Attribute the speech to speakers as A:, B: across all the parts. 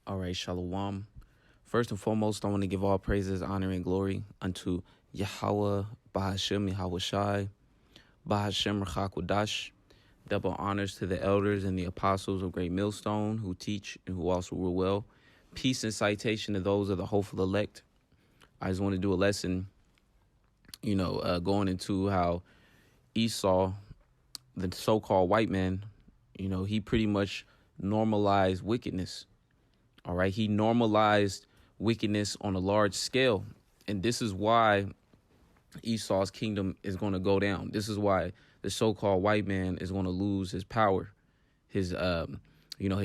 A: All right, Shalom. First and foremost, I want to give all praises, honor, and glory unto Yahweh, Bahashem, Yahweh Shai, Bahashem, Rachakwadash. Double honors to the elders and the apostles of Great Millstone who teach and who also rule well. Peace and citation to those of the hopeful elect. I just want to do a lesson, going into how Esau, the so-called white man, he pretty much normalized wickedness. All right. He normalized wickedness on a large scale. And this is why Esau's kingdom is going to go down. This is why the so-called white man is going to lose his power, his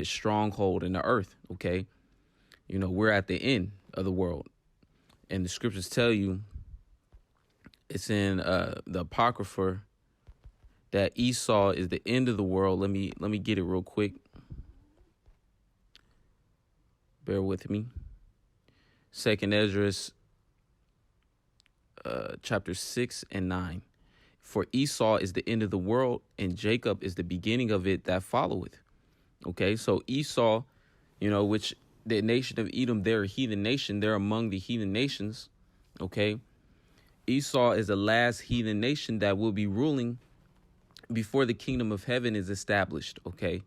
A: stronghold in the earth. OK, we're at the end of the world. And the scriptures tell you it's in the Apocrypha that Esau is the end of the world. Let me get it real quick. Bear with me. 2nd Ezra, chapter 6 and 9. For Esau is the end of the world, and Jacob is the beginning of it that followeth. Okay, so Esau, which the nation of Edom, they're a heathen nation. They're among the heathen nations. Okay, Esau is the last heathen nation that will be ruling before the kingdom of heaven is established. Okay,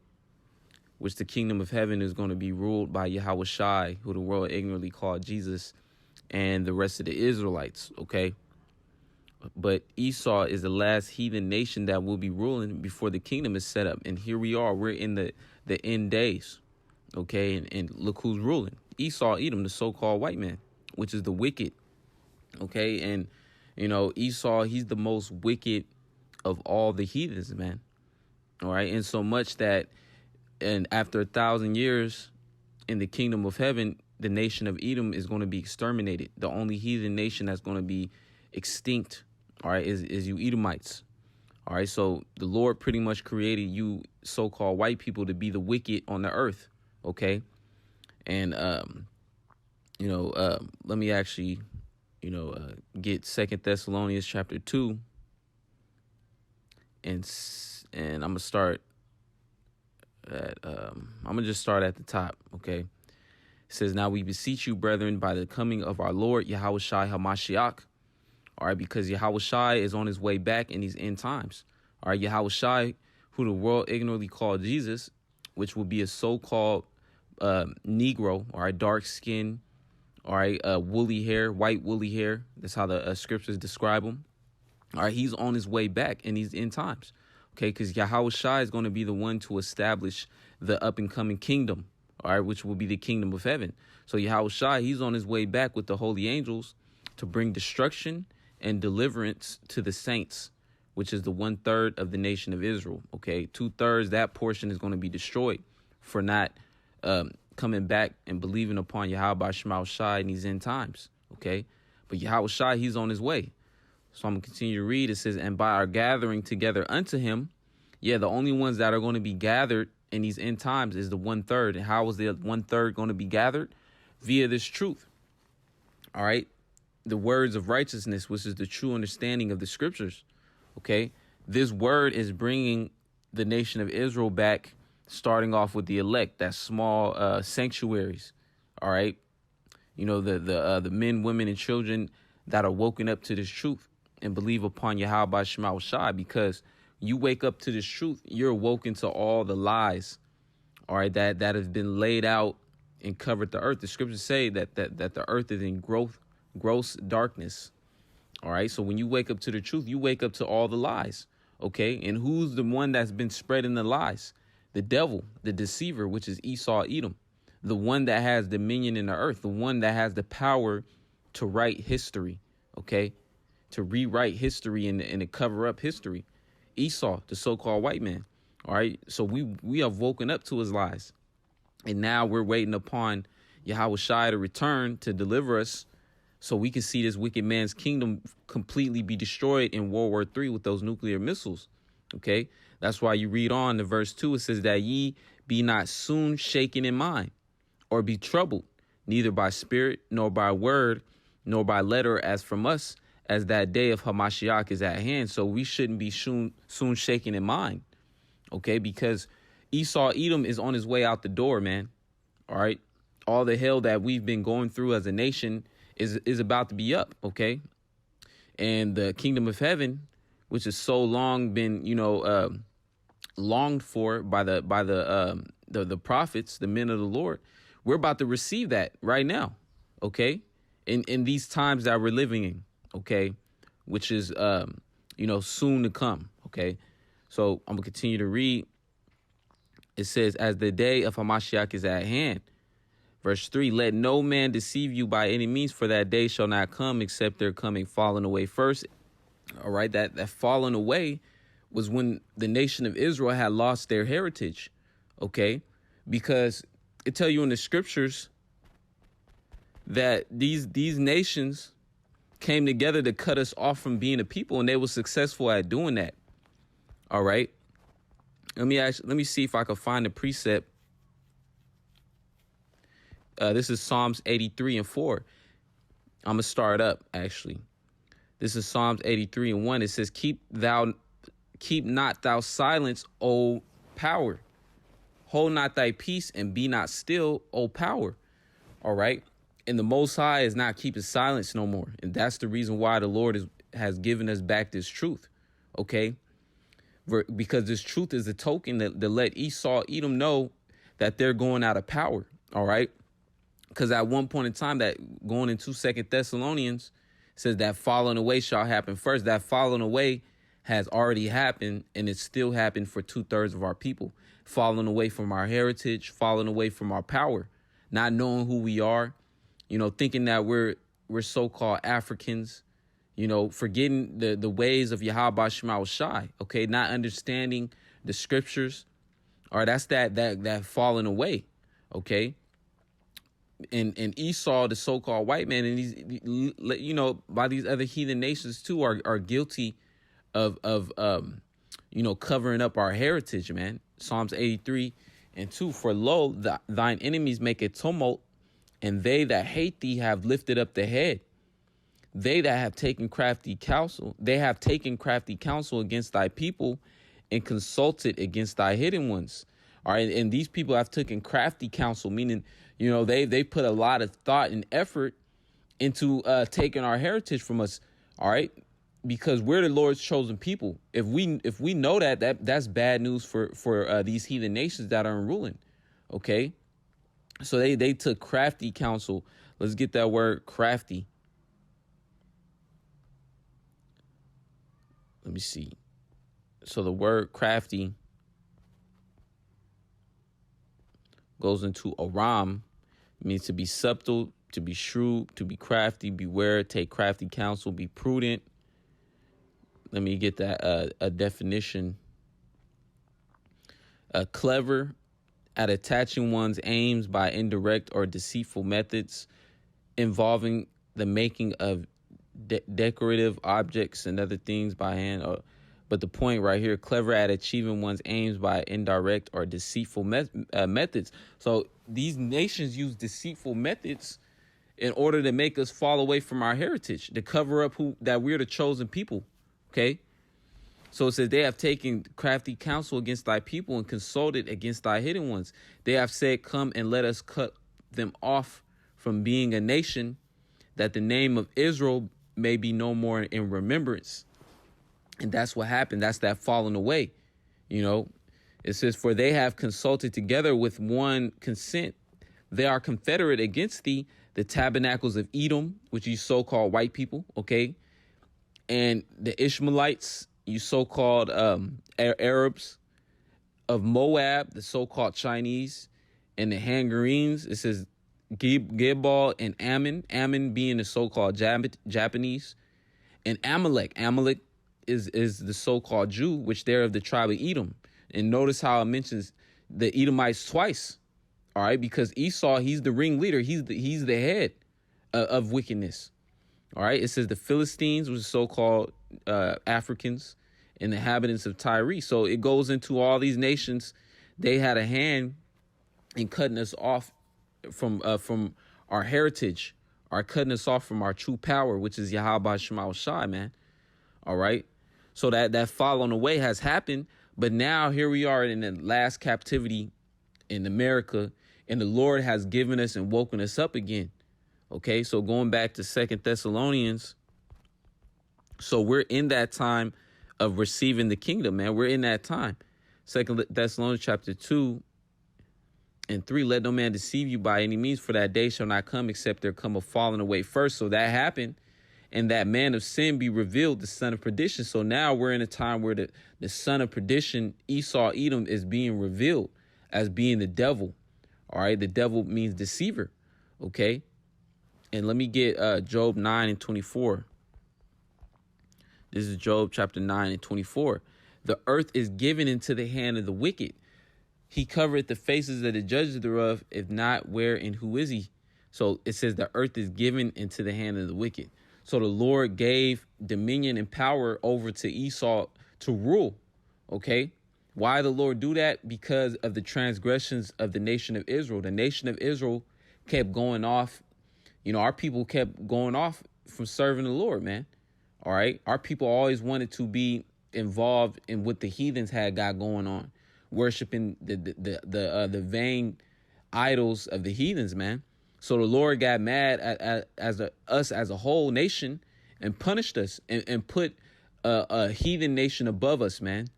A: which the kingdom of heaven is going to be ruled by Yahweh Shai, who the world ignorantly called Jesus, and the rest of the Israelites. Okay. But Esau is the last heathen nation that will be ruling before the kingdom is set up. And here we are. We're in the end days. OK, and look who's ruling. Esau, Edom, the so-called white man, which is the wicked. OK, and, Esau, he's the most wicked of all the heathens, man. All right. And so much that and after 1,000 years in the kingdom of heaven, the nation of Edom is going to be exterminated. The only heathen nation that's going to be extinct, all right, is you Edomites. All right. So the Lord pretty much created you so-called white people to be the wicked on the earth. OK. And, let me actually, get 2nd Thessalonians chapter 2. And I'm going to start. I'm gonna just start at the top. Okay, it says, now we beseech you, brethren, by the coming of our Lord Yahweh Shai HaMashiach. All right, because Yahweh Shai is on his way back in these end times. All right, Yahweh Shai, who the world ignorantly called Jesus, which will be a so-called Negro. All right, dark skin. All right, woolly hair, white woolly hair. That's how the scriptures describe him. All right, he's on his way back in these end times. OK, because Yahweh Shai is going to be the one to establish the up and coming kingdom. All right, which will be the kingdom of heaven. So Yahweh Shai, he's on his way back with the holy angels to bring destruction and deliverance to the saints, which is the 1/3 of the nation of Israel. OK, 2/3, that portion is going to be destroyed for not coming back and believing upon Yahweh Shema Shai in these end times. OK, but Yahweh Shai, he's on his way. So I'm going to continue to read. It says, and by our gathering together unto him, the only ones that are going to be gathered in these end times is the 1/3. And how is the 1/3 going to be gathered? Via this truth. All right. The words of righteousness, which is the true understanding of the scriptures. OK, this word is bringing the nation of Israel back, starting off with the elect, that small sanctuaries. All right. The men, women and children that are woken up to this truth and believe upon Yahweh Shema Shai, because you wake up to this truth, you're awoken to all the lies, all right, that have been laid out and covered the earth. The scriptures say that the earth is in gross darkness. All right. So when you wake up to the truth, you wake up to all the lies. OK, and who's the one that's been spreading the lies? The devil, the deceiver, which is Esau, Edom, the one that has dominion in the earth, the one that has the power to write history. OK, to rewrite history and to cover up history. Esau, the so-called white man. All right. So we have woken up to his lies. And now we're waiting upon Yahweh Shai to return to deliver us so we can see this wicked man's kingdom completely be destroyed in World War III with those nuclear missiles. OK, that's why you read on to verse 2. It says that ye be not soon shaken in mind or be troubled, neither by spirit, nor by word, nor by letter as from us, as that day of Hamashiach is at hand. So we shouldn't be soon shaken in mind. OK, because Esau, Edom is on his way out the door, man. All right. all the hell that we've been going through as a nation is about to be up, okay? And the kingdom of heaven, which has so long been, longed for by the prophets, the men of the Lord, we're about to receive that right now, okay? In these times that we're living in, okay, which is soon to come, okay? So I'm gonna continue to read. It says, as the day of Hamashiach is at hand. Verse 3, let no man deceive you by any means, for that day shall not come except their coming falling away first. All right, that falling away was when the nation of Israel had lost their heritage, okay? Because it tell you in the scriptures that these nations came together to cut us off from being a people, and they were successful at doing that. All right. Let me see if I can find a precept. This is Psalms 83 and 4. I'm gonna start up actually. This is Psalms 83 and 1. It says, keep not thou silence, O power. Hold not thy peace and be not still, O power. All right. And the Most High is not keeping silence no more. And that's the reason why the Lord has given us back this truth. Okay. Because this truth is a token that let Esau, Edom know that they're going out of power. All right. Because at one point in time, that going into 2 Thessalonians says that falling away shall happen first. That falling away has already happened, and it's still happened for 2/3 of our people. Falling away from our heritage, falling away from our power, not knowing who we are, thinking that we're so-called Africans, forgetting the ways of Yahweh Shema Shai, okay, not understanding the scriptures. All right, that's that falling away, okay. And Esau, the so-called white man, and these, by these other heathen nations too, are guilty of covering up our heritage, man. Psalms 83 and 2, for lo, thine enemies make a tumult, and they that hate thee have lifted up the head. They that have taken crafty counsel, against thy people, and consulted against thy hidden ones. All right, and these people have taken crafty counsel, meaning, they put a lot of thought and effort into taking our heritage from us. All right, because we're the Lord's chosen people. If we know that's bad news for these heathen nations that are ruling. Okay, so they took crafty counsel. Let's get that word crafty. Let me see. So the word crafty goes into Aram. It means to be subtle, to be shrewd, to be crafty, beware, take crafty counsel, be prudent. Let me get that a definition. Clever at attaching one's aims by indirect or deceitful methods involving the making of decorative objects and other things by hand. But the point right here, clever at achieving one's aims by indirect or deceitful methods. So these nations use deceitful methods in order to make us fall away from our heritage, to cover up that we're the chosen people. Okay. So it says they have taken crafty counsel against thy people and consulted against thy hidden ones. They have said, come and let us cut them off from being a nation, that the name of Israel may be no more in remembrance. And that's what happened. That's that falling away. It says, for they have consulted together with one consent. They are confederate against thee, the tabernacles of Edom, which you so-called white people, okay? And the Ishmaelites, you so-called Arabs, of Moab, the so-called Chinese, and the Hagarenes. It says Gebal and Ammon being the so-called Japanese, and Amalek. Amalek is the so-called Jew, which they're of the tribe of Edom. And notice how it mentions the Edomites twice. All right, because Esau, he's the ringleader. He's the head of wickedness. All right, it says the Philistines, which is so-called Africans, and the inhabitants of Tyre. So it goes into all these nations. They had a hand in cutting us off from our heritage, are cutting us off from our true power, which is Yahweh Shema Shai, man. All right. So that falling away has happened. But now here we are in the last captivity in America. And the Lord has given us and woken us up again. Okay, so going back to 2 Thessalonians, so we're in that time of receiving the kingdom, man. We're in that time. 2 Thessalonians chapter 2:3, let no man deceive you by any means, for that day shall not come except there come a falling away first. So that happened, and that man of sin be revealed, the son of perdition. So now we're in a time where the son of perdition, Esau, Edom, is being revealed as being the devil. All right, the devil means deceiver. Okay, and let me get Job 9:24. This is Job chapter 9:24. The earth is given into the hand of the wicked. He covereth the faces of the judges thereof. If not, where and who is he? So it says the earth is given into the hand of the wicked. So the Lord gave dominion and power over to Esau to rule. Okay. Why the Lord do that? Because of the transgressions of the nation of Israel. The nation of Israel kept going off. You know, our people kept going off from serving the Lord, man. All right. Our people always wanted to be involved in what the heathens had got going on, worshiping the vain idols of the heathens, man. So the Lord got mad at us as a whole nation and punished us and put a heathen nation above us, man.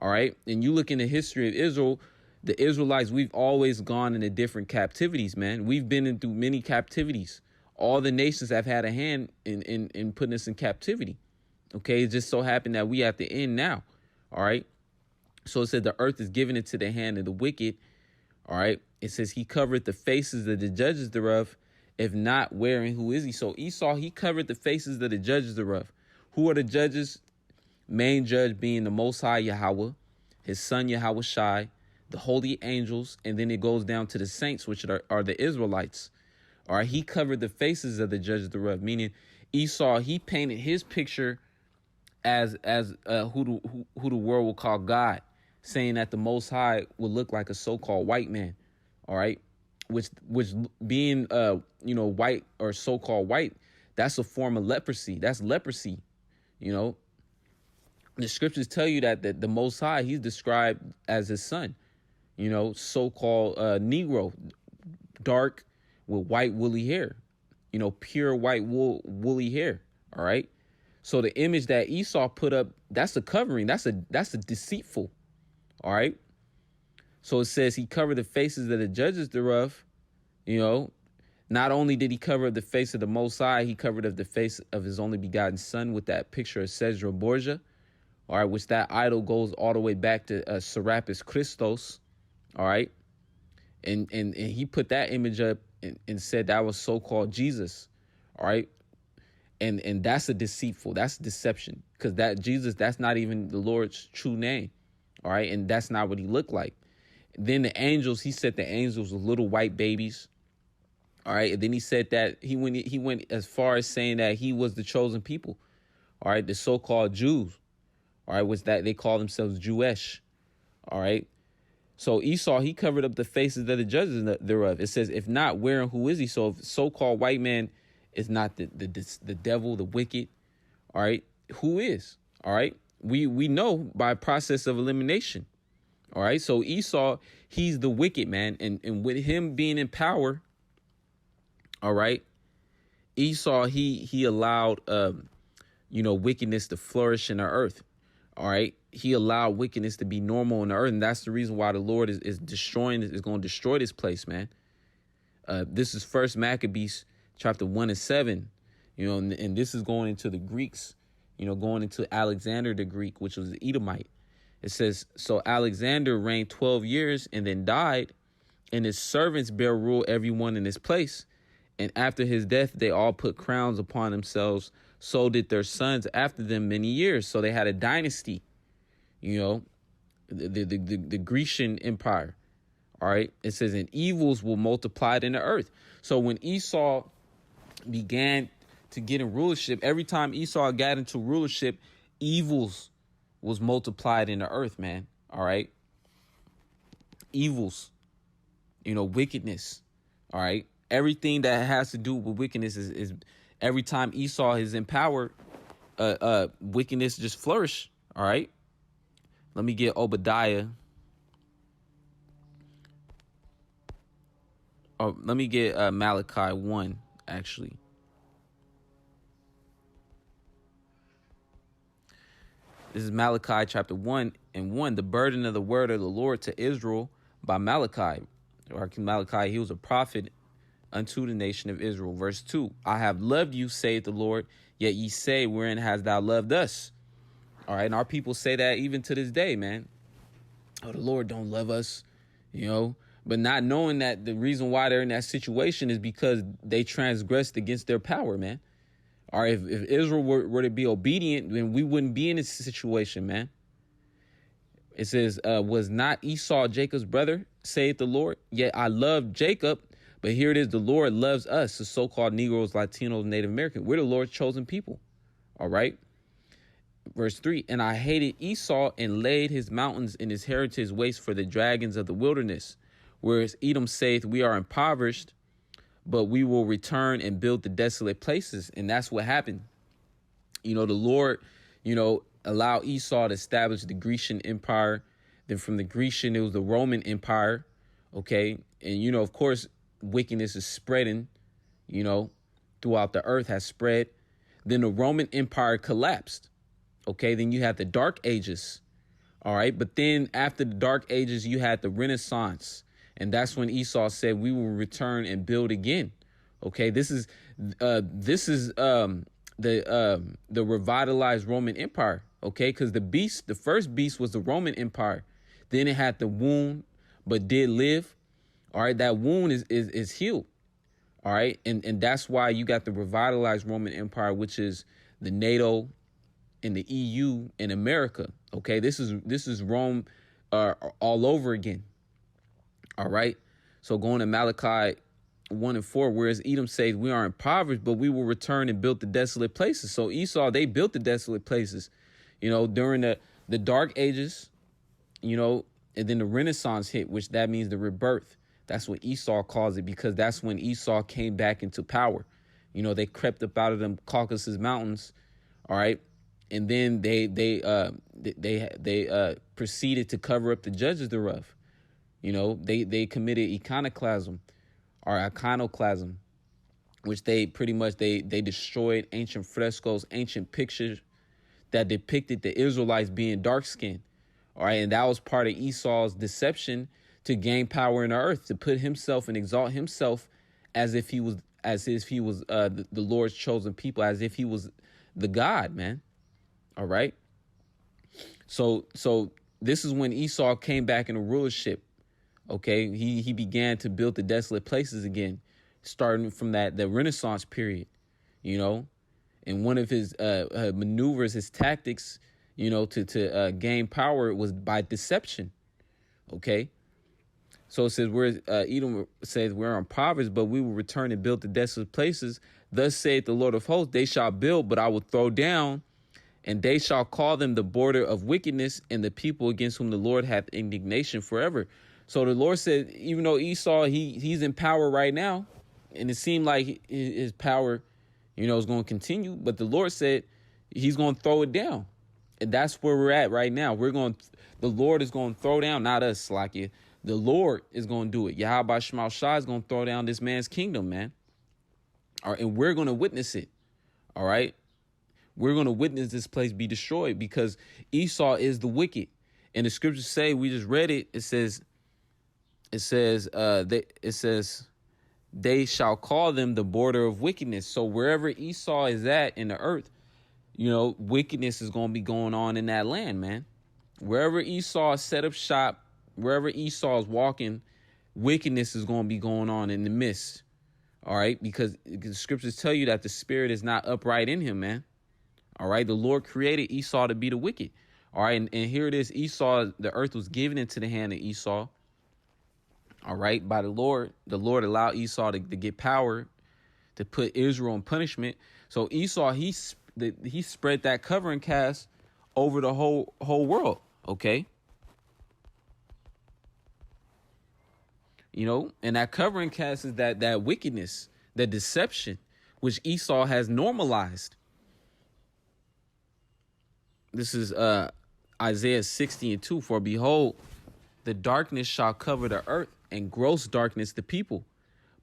A: All right. And you look in the history of Israel, the Israelites, we've always gone into different captivities, man. We've been through many captivities. All the nations have had a hand in putting us in captivity. OK, it just so happened that we at the end now. All right. So it said the earth is given into the hand of the wicked. All right. It says he covered the faces of the judges thereof. If not, where and who is he? So Esau, he covered the faces of the judges thereof. Who are the judges? Main judge being the Most High Yahweh, his son Yahweh Shai, the holy angels, and then it goes down to the saints, which are the Israelites. All right. He covered the faces of the judges thereof, meaning Esau, he painted his picture as who the world will call God, saying that the Most High would look like a so-called white man. All right. Which being, white or so-called white, that's a form of leprosy. That's leprosy. You know, the scriptures tell you that the Most High, he's described as his son, you know, so-called Negro, dark with white woolly hair, you know, pure white woolly hair. All right. So the image that Esau put up, that's a covering. That's a deceitful. All right. So it says he covered the faces of the judges thereof. You know, not only did he cover the face of the Most High, he covered the face of his only begotten son with that picture of Cedra Borgia. All right, which that idol goes all the way back to Serapis Christos. All right. And he put that image up and said that was so-called Jesus. All right. And that's that's deception, because that Jesus, that's not even the Lord's true name. All right. And that's not what he looked like. Then the angels, he said the angels were little white babies. All right. And then he said that he went as far as saying that he was the chosen people. All right. The so-called Jews. All right. Was that they call themselves Jewish. All right. So Esau, he covered up the faces of the judges thereof. It says, if not, where and who is he? So if so-called white man is not the devil, the wicked. All right. Who is? All right. We know by process of elimination. All right. So Esau, he's the wicked man. And with him being in power. All right. Esau, he allowed, wickedness to flourish in the earth. All right. He allowed wickedness to be normal in the earth. And that's the reason why the Lord is going to destroy this place, man. This is First Maccabees chapter 1-7, and this is going into the Greeks, going into Alexander the Greek, which was the Edomite. It says, so Alexander reigned 12 years and then died, and his servants bare rule everyone in his place. And after his death, they all put crowns upon themselves. So did their sons after them many years. So they had a dynasty, the Grecian Empire. All right. It says, and evils will multiply in the earth. So when Esau began to get in rulership, every time Esau got into rulership, evils was multiplied in the earth, man. All right. Evils, wickedness. All right. Everything that has to do with wickedness is every time Esau is in power, wickedness just flourish. All right. Let me get Obadiah. Oh, let me get Malachi 1, actually. This is Malachi chapter 1 and 1. The burden of the word of the Lord to Israel by Malachi. Or Malachi, he was a prophet unto the nation of Israel. Verse 2. I have loved you, saith the Lord, yet ye say, wherein hast thou loved us? All right. And our people say that even to this day, man. Oh, the Lord don't love us, but not knowing that the reason why they're in that situation is because they transgressed against their power, man. All right, if Israel were to be obedient, then we wouldn't be in this situation, man. It says, was not Esau Jacob's brother, saith the Lord? Yet I love Jacob, but here it is, the Lord loves us, the so-called Negroes, Latinos, Native American. We're the Lord's chosen people, all right? Verse 3, and I hated Esau and laid his mountains and his heritage waste for the dragons of the wilderness. Whereas Edom saith, we are impoverished, but we will return and build the desolate places. And that's what happened. The Lord, allowed Esau to establish the Grecian Empire. Then from the Grecian, it was the Roman Empire. Okay. And, of course, wickedness is spreading, throughout the earth, has spread. Then the Roman Empire collapsed. Okay, then you had the Dark Ages. All right. But then after the Dark Ages, you had the Renaissance. And that's when Esau said, we will return and build again. OK, this is the revitalized Roman Empire. OK, because the first beast was the Roman Empire. Then it had the wound, but did live. All right. That wound is healed. All right. And that's why you got the revitalized Roman Empire, which is the NATO in the EU in America. OK, this is Rome all over again. All right. So going to Malachi 1 and 4, whereas Edom says we are impoverished, but we will return and build the desolate places. So Esau, they built the desolate places, during the Dark Ages, and then the Renaissance hit, which that means the rebirth. That's what Esau calls it, because that's when Esau came back into power. They crept up out of them Caucasus Mountains. All right. And then they proceeded to cover up the judges thereof. They committed iconoclasm, which they pretty much they destroyed ancient frescoes, ancient pictures that depicted the Israelites being dark skinned. All right. And that was part of Esau's deception to gain power in the earth, to put himself and exalt himself as if he was the Lord's chosen people, as if he was the God, man. All right. So this is when Esau came back into rulership. OK, he began to build the desolate places again, starting from the Renaissance period, and one of his maneuvers, his tactics, to gain power was by deception. OK, so it says Edom says we're impoverished, but we will return and build the desolate places. Thus saith the Lord of hosts, they shall build, but I will throw down. And they shall call them the border of wickedness and the people against whom the Lord hath indignation forever. So the Lord said, even though Esau, he's in power right now, and it seemed like his power, is going to continue. But the Lord said he's going to throw it down. And that's where we're at right now. The Lord is going to throw down, not us, Slakia. The Lord is going to do it. Yahweh Shema Shai is going to throw down this man's kingdom, man. All right, and we're going to witness it. All right. We're going to witness this place be destroyed because Esau is the wicked. And the scriptures say, we just read it. It says, they shall call them the border of wickedness. So wherever Esau is at in the earth, wickedness is going to be going on in that land, man. Wherever Esau set up shop, wherever Esau is walking, wickedness is going to be going on in the midst. All right. Because the scriptures tell you that the spirit is not upright in him, man. All right. The Lord created Esau to be the wicked. All right. And here it is. Esau, the earth was given into the hand of Esau. All right. By the Lord allowed Esau to get power to put Israel in punishment. So Esau, he spread that covering cast over the whole world. OK. And that covering cast is that wickedness, that deception, which Esau has normalized. This is Isaiah 60:2. For behold, the darkness shall cover the earth, and gross darkness the people.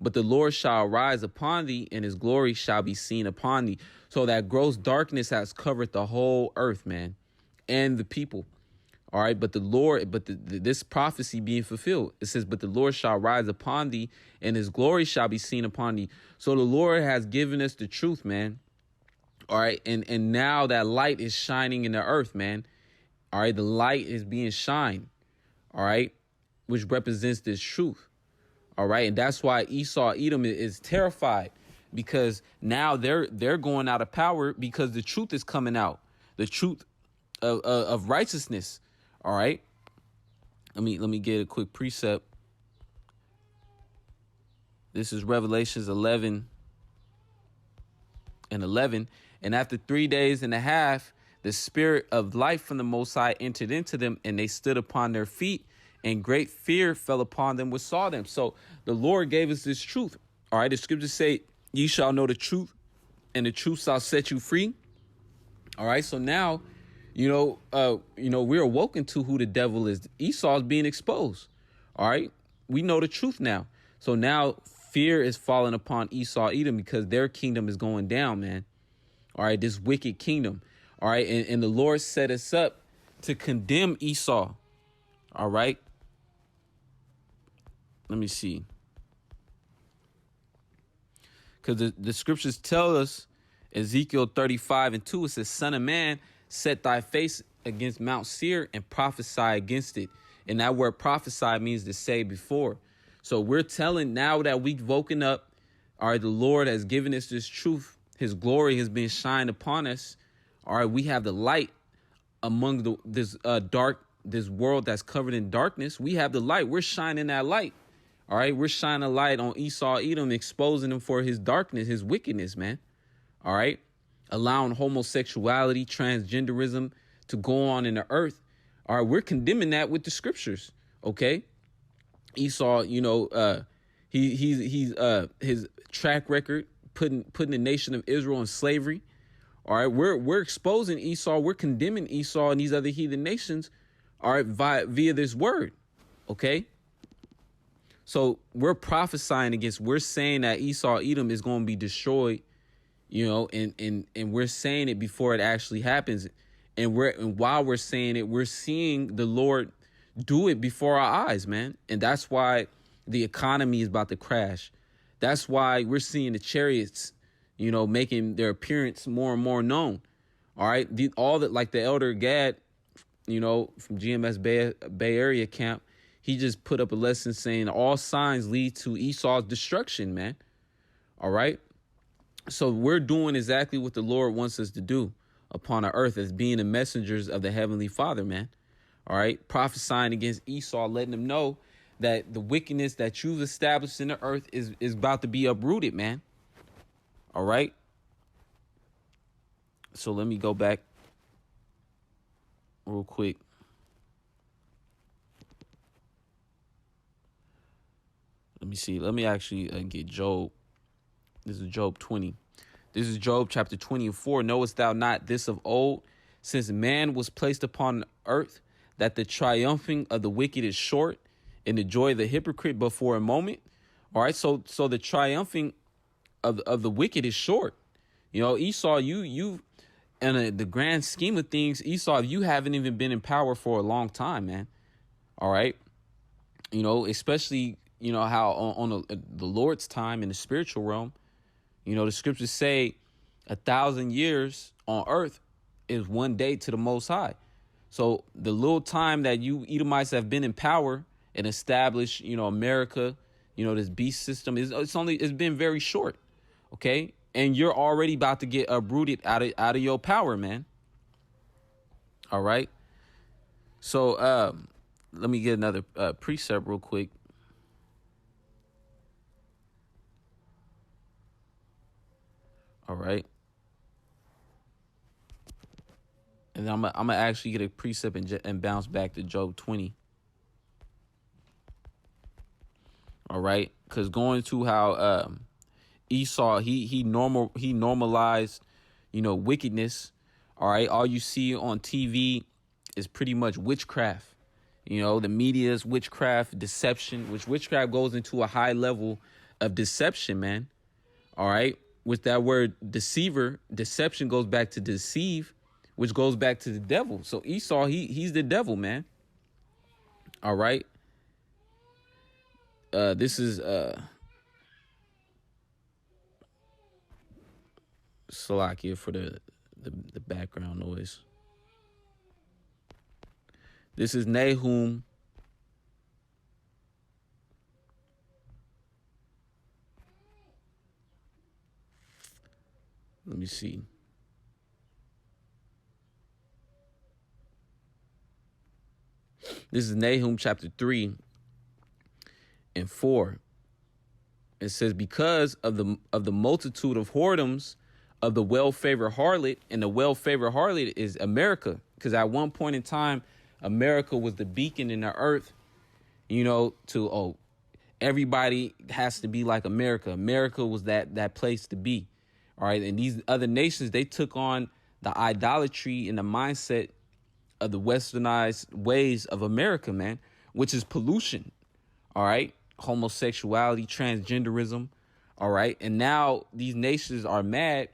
A: but the Lord shall rise upon thee, and his glory shall be seen upon thee. So that gross darkness has covered the whole earth, man, and the people. All right, but the Lord, this prophecy being fulfilled, it says, but the Lord shall rise upon thee, and his glory shall be seen upon thee. So the Lord has given us the truth, man. All right, and now that light is shining in the earth, man. All right, the light is being shined. All right, which represents this truth. All right. And that's why Esau, Edom is terrified, because now they're going out of power because the truth is coming out. The truth of righteousness. All right. Let me get a quick precept. This is Revelations 11:11. And after 3 days and a half, the spirit of life from the Most High entered into them, and they stood upon their feet, and great fear fell upon them which saw them. So the Lord gave us this truth. All right. The scriptures say, ye shall know the truth, and the truth shall set you free. All right. So now, we're awoken to who the devil is. Esau is being exposed. All right. We know the truth now. So now fear is falling upon Esau, Edom, because their kingdom is going down, man. All right. This wicked kingdom. All right. And the Lord set us up to condemn Esau. All right. Let me see. Because the scriptures tell us, Ezekiel 35:2, it says, Son of man, set thy face against Mount Seir and prophesy against it. And that word prophesy means to say before. So we're telling, now that we've woken up, all right, the Lord has given us this truth. His glory has been shined upon us. All right, we have the light among this world that's covered in darkness. We have the light. We're shining that light. All right, we're shining a light on Esau, Edom, exposing him for his darkness, his wickedness, man. All right, allowing homosexuality, transgenderism to go on in the earth. All right, we're condemning that with the scriptures. Okay, Esau, his track record putting the nation of Israel in slavery. All right, we're exposing Esau. We're condemning Esau and these other heathen nations. All right, via this word. Okay. So we're prophesying against, we're saying that Esau, Edom is going to be destroyed, and we're saying it before it actually happens. And while we're saying it, we're seeing the Lord do it before our eyes, man. And that's why the economy is about to crash. That's why we're seeing the chariots, making their appearance more and more known. All right. All that, like the elder Gad, from GMS Bay Area camp, he just put up a lesson saying all signs lead to Esau's destruction, man. All right. So we're doing exactly what the Lord wants us to do upon our earth, as being the messengers of the Heavenly Father, man. All right. Prophesying against Esau, letting them know that the wickedness that you've established in the earth is about to be uprooted, man. All right. So let me go back real quick. Let me see. Let me actually get Job. This is Job 20. This is Job chapter 20:4. Knowest thou not this of old, since man was placed upon earth, that the triumphing of the wicked is short, and the joy of the hypocrite but for a moment? All right. So the triumphing of the wicked is short. Esau, you in the grand scheme of things, Esau, you haven't even been in power for a long time, man. All right. Especially, how on the Lord's time in the spiritual realm, the scriptures say 1,000 years on earth is one day to the Most High. So the little time that you Edomites have been in power and established, America, this beast system, it's been very short. OK, and you're already about to get uprooted out of your power, man. All right. So let me get another precept real quick. All right. And I'm gonna actually get a precept and bounce back to Job 20. All right, because going to how Esau he normalized, wickedness. All right, all you see on TV is pretty much witchcraft. The media's witchcraft, deception, which witchcraft goes into a high level of deception, man. All right. With that word deceiver, deception goes back to deceive, which goes back to the devil. So Esau, he's the devil, man. All right. This is Salakia for the background noise. This is Nahum. Let me see. This is Nahum chapter 3 and 4. It says, because of the multitude of whoredoms of the well-favored harlot, and the well-favored harlot is America. Because at one point in time, America was the beacon in the earth, to everybody has to be like America. America was that place to be. All right. And these other nations, they took on the idolatry and the mindset of the westernized ways of America, man, which is pollution. All right. Homosexuality, transgenderism. All right. And now these nations are mad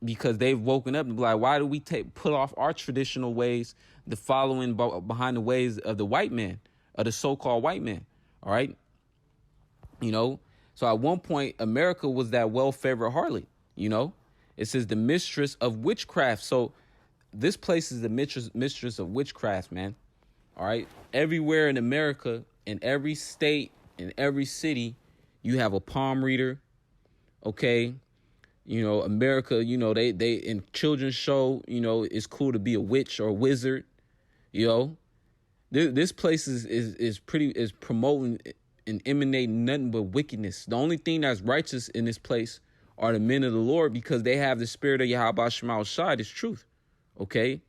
A: because they've woken up and be like, why do we put off our traditional ways, the following behind the ways of the white man, of the so-called white man? All right. So at one point, America was that well-favored harlot. It says the mistress of witchcraft. So this place is the mistress of witchcraft, man. All right. Everywhere in America, in every state, in every city, you have a palm reader. Okay. America, they in children's show, it's cool to be a witch or a wizard. This place is promoting and emanating nothing but wickedness. The only thing that's righteous in this place are the men of the Lord, because they have the spirit of Yahweh Shema Shai, this truth. Okay.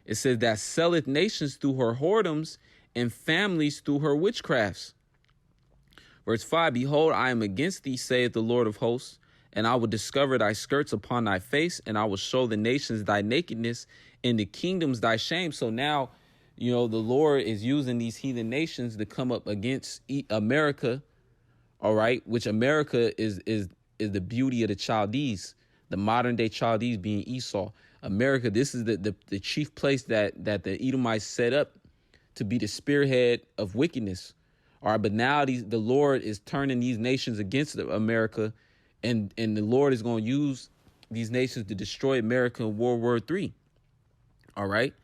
A: It says that selleth nations through her whoredoms and families through her witchcrafts. Verse 5, behold, I am against thee, saith the Lord of hosts, and I will discover thy skirts upon thy face, and I will show the nations thy nakedness, and the kingdoms thy shame. So now, the Lord is using these heathen nations to come up against America. All right. Which America is the beauty of the Chaldees, the modern day Chaldees being Esau. America, this is the chief place that the Edomites set up to be the spearhead of wickedness. All right. But now the Lord is turning these nations against America, and the Lord is going to use these nations to destroy America in World War III. All right.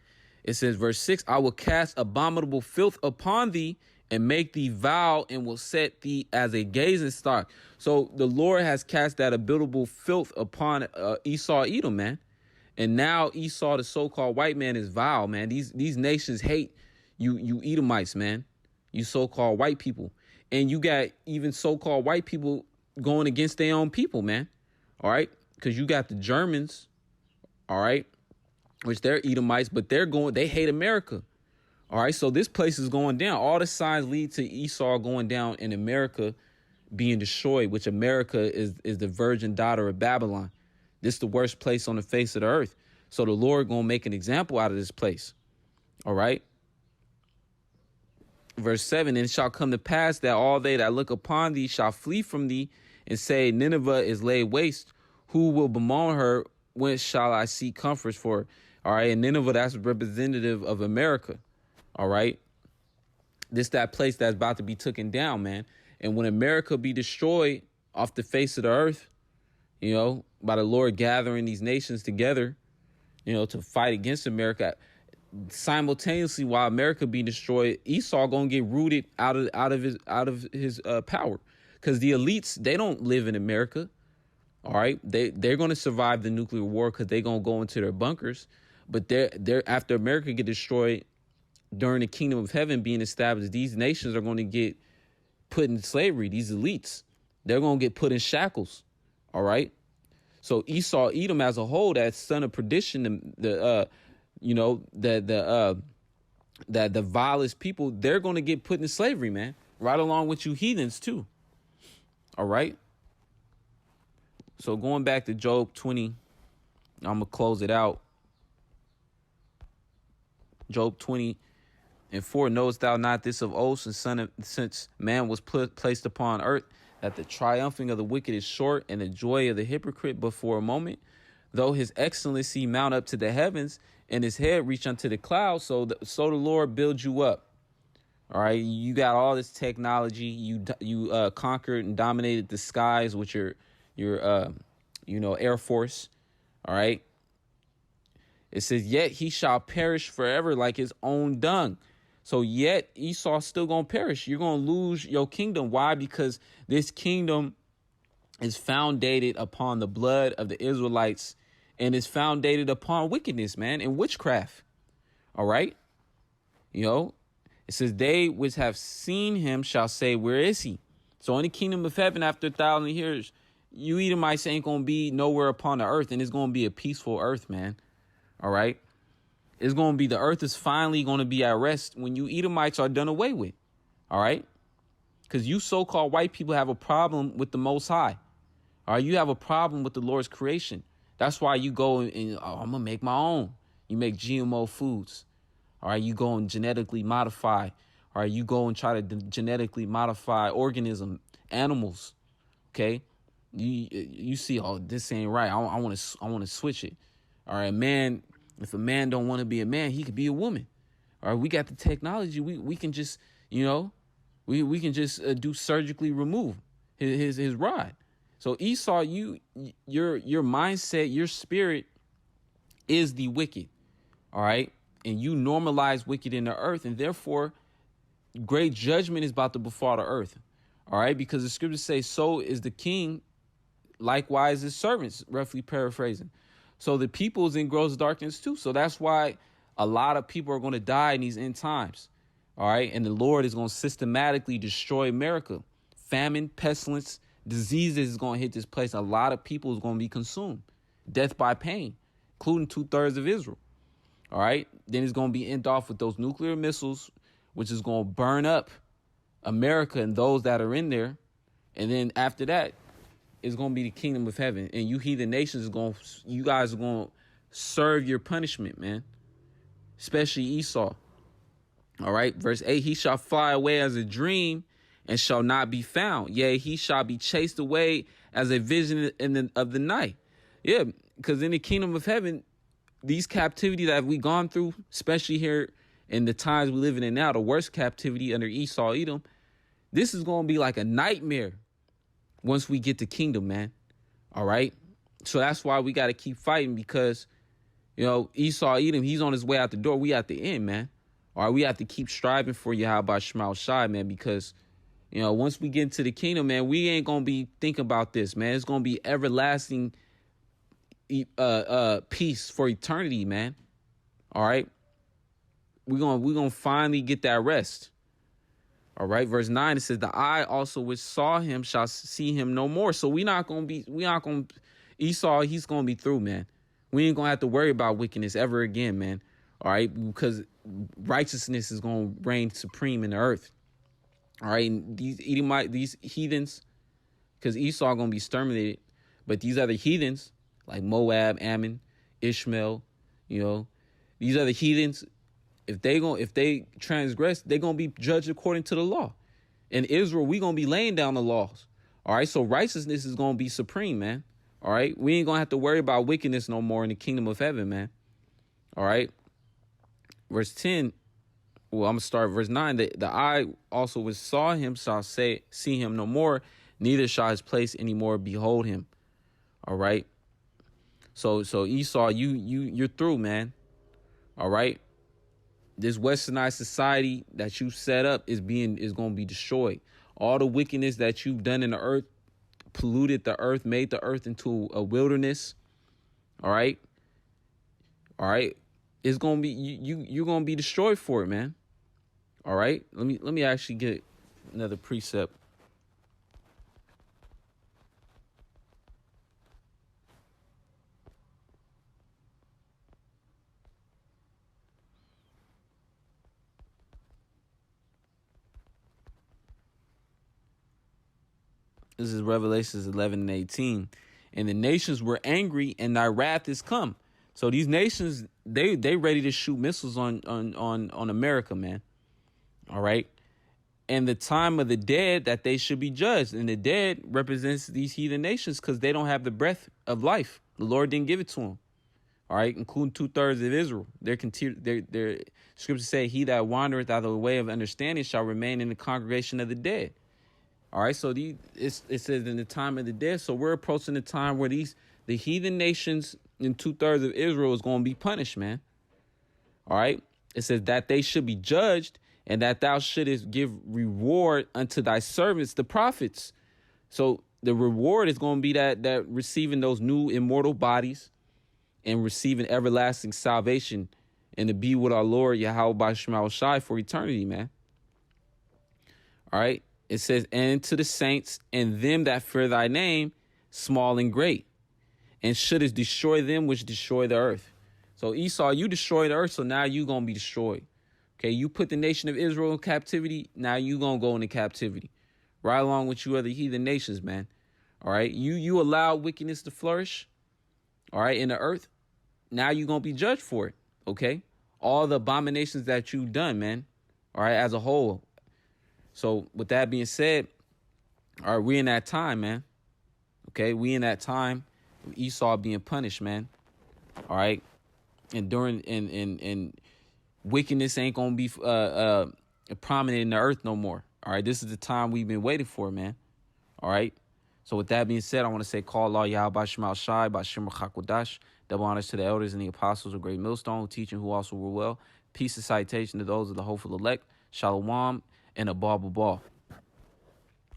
A: It says, verse 6, I will cast abominable filth upon thee and make thee vile, and will set thee as a gazing stock. So the Lord has cast that abominable filth upon Esau, Edom, man. And now Esau, the so-called white man, is vile, man. These nations hate you Edomites, man. You so-called white people. And you got even so-called white people going against their own people, man. All right. Because you got the Germans. All right. Which they're Edomites, but they hate America. All right. So this place is going down. All the signs lead to Esau going down and America being destroyed, which America is the virgin daughter of Babylon. This is the worst place on the face of the earth. So the Lord going to make an example out of this place. All right. Verse 7, and it shall come to pass that all they that look upon thee shall flee from thee and say, Nineveh is laid waste. Who will bemoan her? Whence shall I seek comforts for her? All right. And Nineveh, that's representative of America. All right. This that place that's about to be taken down, man. And when America be destroyed off the face of the earth, by the Lord gathering these nations together, to fight against America, simultaneously while America being destroyed, Esau gonna get rooted out of his power, because the elites, they don't live in America. All right, they're gonna survive the nuclear war because they're gonna go into their bunkers. But they're after America get destroyed during the kingdom of heaven being established, these nations are going to get put in slavery. These elites, they're going to get put in shackles. All right. So Esau, Edom as a whole, that son of perdition, the vilest people, they're going to get put in slavery, man, right along with you heathens too. All right. So going back to Job 20, I'm going to close it out. Job 20 and 4, knowest thou not this of old, since man was placed upon earth, that the triumphing of the wicked is short, and the joy of the hypocrite but for a moment. Though his excellency mount up to the heavens, and his head reach unto the clouds, so the Lord builds you up. All right, you got all this technology. You conquered and dominated the skies with your Air Force. All right. It says, yet he shall perish forever like his own dung. So yet Esau's still going to perish. You're going to lose your kingdom. Why? Because this kingdom is founded upon the blood of the Israelites and is founded upon wickedness, man, and witchcraft. All right. It says, they which have seen him shall say, where is he? So in the kingdom of heaven, after 1,000 years, you Edomites ain't going to be nowhere upon the earth, and it's going to be a peaceful earth, man. All right. It's going to be, the earth is finally going to be at rest when you Edomites are done away with. All right. Because you so-called white people have a problem with the Most High. All right. You have a problem with the Lord's creation. That's why you go and I'm going to make my own. You make GMO foods. All right. You go and genetically modify. All right. You go and try to genetically modify animals. OK. You see, oh, this ain't right. I want to switch it. All right, man. If a man don't want to be a man, he could be a woman. All right, we got the technology. We can just, we can just do surgically remove his rod. So Esau, your mindset, your spirit is the wicked. All right, and you normalize wicked in the earth, and therefore great judgment is about to befall the earth. All right, because the scriptures say, so is the king, likewise his servants, roughly paraphrasing. So the people is in gross darkness too. So that's why a lot of people are going to die in these end times. All right. And the Lord is going to systematically destroy America. Famine, pestilence, diseases is going to hit this place. A lot of people is going to be consumed. Death by pain, including 2/3 of Israel. All right. Then it's going to be ended off with those nuclear missiles, which is going to burn up America and those that are in there. And then after that, it's going to be the kingdom of heaven. And you heathen nations, you guys are going to serve your punishment, man. Especially Esau. All right. Verse 8, he shall fly away as a dream and shall not be found. Yea, he shall be chased away as a vision of the night. Yeah, because in the kingdom of heaven, these captivity that we gone through, especially here in the times we living in now, the worst captivity under Esau, Edom, this is going to be like a nightmare once we get the kingdom, man. All right. So that's why we got to keep fighting, because, Esau, Edom, he's on his way out the door. We at the end, man. All right. We have to keep striving for Yahweh Shema Shai, man, because, once we get into the kingdom, man, we ain't going to be thinking about this, man. It's going to be everlasting peace for eternity, man. All right. We're going to finally get that rest. All right. Verse 9, it says, the eye also which saw him shall see him no more. So Esau, he's going to be through, man. We ain't going to have to worry about wickedness ever again, man. All right. Because righteousness is going to reign supreme in the earth. All right. And these heathens, because Esau going to be exterminated. But these other heathens like Moab, Ammon, Ishmael, these other heathens, if they transgress, they're going to be judged according to the law. In Israel, we're going to be laying down the laws. All right. So righteousness is going to be supreme, man. All right. We ain't going to have to worry about wickedness no more in the kingdom of heaven, man. All right. Verse 10. Well, I'm going to start verse 9. The eye also which saw him shall see him no more, neither shall his place anymore behold him. All right. So Esau, you're through, man. All right. This westernized society that you set up is going to be destroyed. All the wickedness that you've done in the earth, polluted the earth, made the earth into a wilderness. All right. All right. It's going to be, you're going to be destroyed for it, man. All right. Let me actually get another precept. This is Revelations 11 and 18. And the nations were angry, and thy wrath is come. So these nations, they ready to shoot missiles on America, man. All right. and the time of the dead that they should be judged. And the dead represents these heathen nations because they don't have the breath of life. The Lord didn't give it to them. All right, including 2/3 of Israel. Their scriptures say, "He that wandereth out of the way of understanding shall remain in the congregation of the dead." All right, so it says in the time of the dead. So we're approaching the time where the heathen nations and 2/3 of Israel is going to be punished, man. All right, it says that they should be judged, and that thou shouldest give reward unto thy servants, the prophets. So the reward is going to be that receiving those new immortal bodies and receiving everlasting salvation and to be with our Lord Yahweh by Shema Shai for eternity, man. All right. It says, and to the saints and them that fear thy name, small and great, and shouldest destroy them which destroy the earth. So Esau, you destroy the earth, so now you going to be destroyed. Okay, you put the nation of Israel in captivity, now you going to go into captivity. Right along with you other heathen nations, man. All right, you allow wickedness to flourish, all right, in the earth. Now you're going to be judged for it, okay? All the abominations that you've done, man, all right, as a whole. So with that being said, all right, we in that time, man, okay? We in that time of Esau being punished, man, all right? And and wickedness ain't going to be prominent in the earth no more, all right? This is the time we've been waiting for, man, all right? So with that being said, I want to say, call Allah Yahweh Shema Shai, Bashim Chakodash. Double honors to the elders and the apostles of Great Millstone, teaching who also were well. Peace and citation to those of the hopeful elect. Shalom and a ball.